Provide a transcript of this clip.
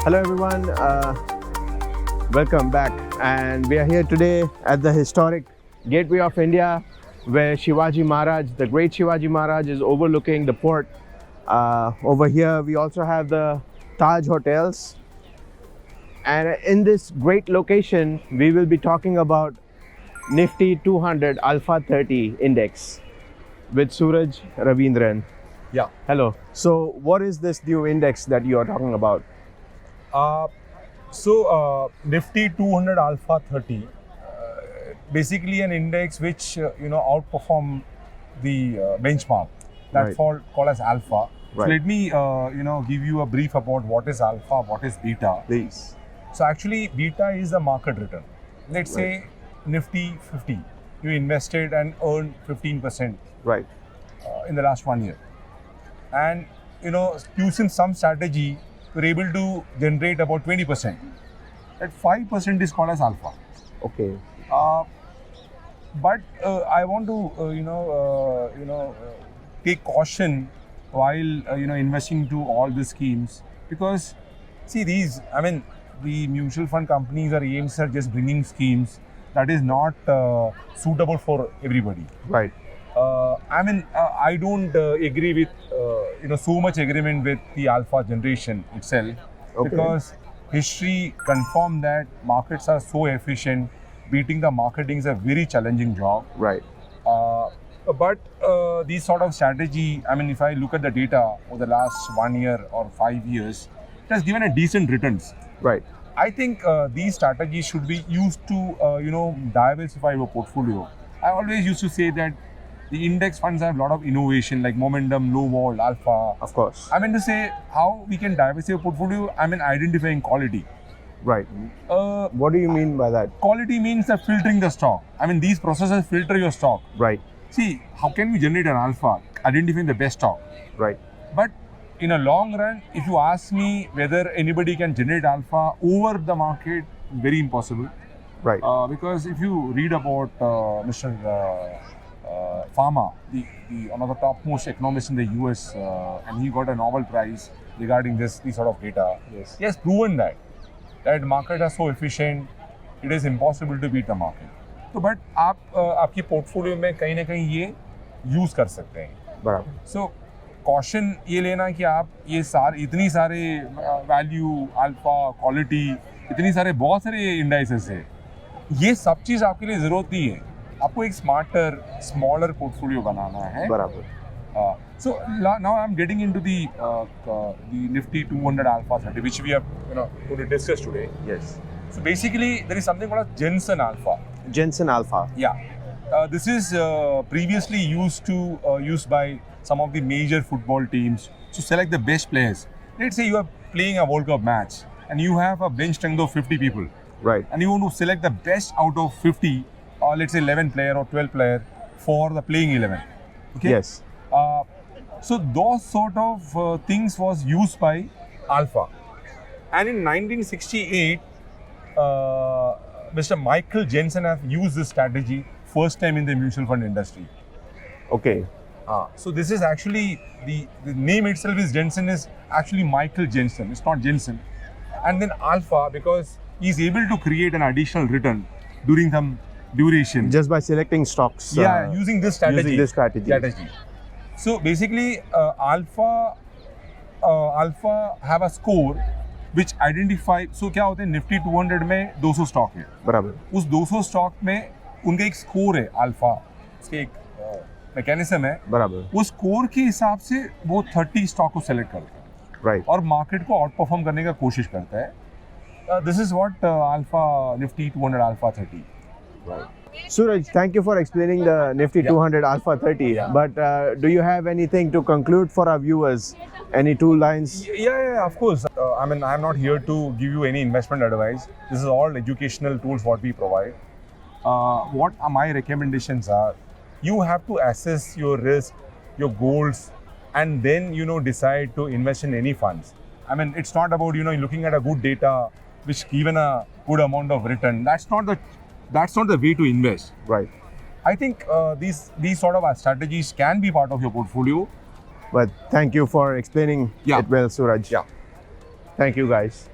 Hello everyone, welcome back, and we are here today at the historic Gateway of India, where Shivaji Maharaj, the great Shivaji Maharaj, is overlooking the port. Over here we also have the Taj hotels, and in this great location we will be talking about Nifty 200 Alpha 30 Index with Suraj Ravindran. Yeah. Hello. So what is this new index that you are talking about? Nifty 200 Alpha 30, basically an index which outperform the benchmark. That's Right. called as alpha. Right. So let me give you a brief about what is alpha, what is beta. Please. So actually, beta is the market return. Let's say Nifty 50, you invested and earned 15% Right. in the last 1 year, and using some strategy, you're able to generate about 20%. That 5% is called as alpha. Okay. But I want to take caution while investing into all these schemes, because see the mutual fund companies or AMCs are just bringing schemes that is not suitable for everybody. Right. I don't agree with so much agreement with the alpha generation itself, because history confirmed that markets are so efficient. Beating the marketing is a very challenging job. Right. But these sort of strategy, if I look at the data over the last 1 year or 5 years, it has given a decent returns. Right. I think these strategies should be used to diversify your portfolio. I always used to say that the index funds have a lot of innovation, like momentum, low vol, alpha. Of course. I mean to say how we can diversify your portfolio. Identifying quality. Right. What do you mean by that? Quality means that filtering the stock. These processes filter your stock. Right. See, how can we generate an alpha? Identifying the best stock. Right. But in a long run, if you ask me whether anybody can generate alpha over the market, very impossible. Right. Because if you read about Mr. Pharma, the one of the topmost economists in the US, and he got a Nobel Prize regarding these sort of data. Yes. He has proven that market are so efficient, it is impossible to beat the market. So, but आप आपकी portfolio में कहीं ना कहीं ये use कर सकते हैं. बराबर. So कॉशन ये लेना कि आप ये इतनी सारे वैल्यू, अल्फा, क्वालिटी, इतनी सारे बहुत सारे इंडाइसेस है, ये सब चीज़ आपके लिए ज़रूरत नहीं है. आपको एक स्मार्टर, स्मॉलर पोर्टफोलियो बनाना है. बराबर. So now I'm getting into the Nifty 200 Alpha 30, which we are going to discuss today. Yes. So basically, there is something called Jensen Alpha. Jensen Alpha. Yeah. This is previously used by some of the major football teams to select the best players. Let's say you are playing a World Cup match and you have a bench strength of 50 people. Right. And you want to select the best out of 50, or let's say 11 player or 12 player for the playing 11. Okay? Yes. So those sort of things was used by Alpha. And in 1968, Mr. Michael Jensen have used this strategy first time in the mutual fund industry. Okay. So this is actually, the name itself is Jensen, is actually Michael Jensen. It's not Jensen. And then Alpha, because he's able to create an additional return during some duration. Just by selecting stocks. Yeah, using this strategy. Using this strategy. So basically, Alpha have a score which identify. So क्या होता है, Nifty 200 में 200 stock है. बराबर. उस 200 stock में उनका एक स्कोर है अल्फा, उसके एक मैकेनिज्म है. बराबर. वो स्कोर के हिसाब से वो 30 स्टॉक को सेलेक्ट करता है. राइट. और मार्केट को आउट परफॉर्म करने का कोशिश करता है. This is what alpha Nifty 200 Alpha 30. Right. Suraj, thank you for explaining the Nifty 200 Alpha 30. Yeah. But do you have anything to conclude for our viewers? Any two lines? Yeah, of course. I'm not here to give you any investment advice. This is all educational tools what we provide. What my recommendations are, you have to assess your risk, your goals, and then decide to invest in any funds. It's not about looking at a good data which given a good amount of return. That's not the way to invest. Right. I think these sort of strategies can be part of your portfolio. But thank you for explaining it well, Suraj. Yeah. Thank you, guys.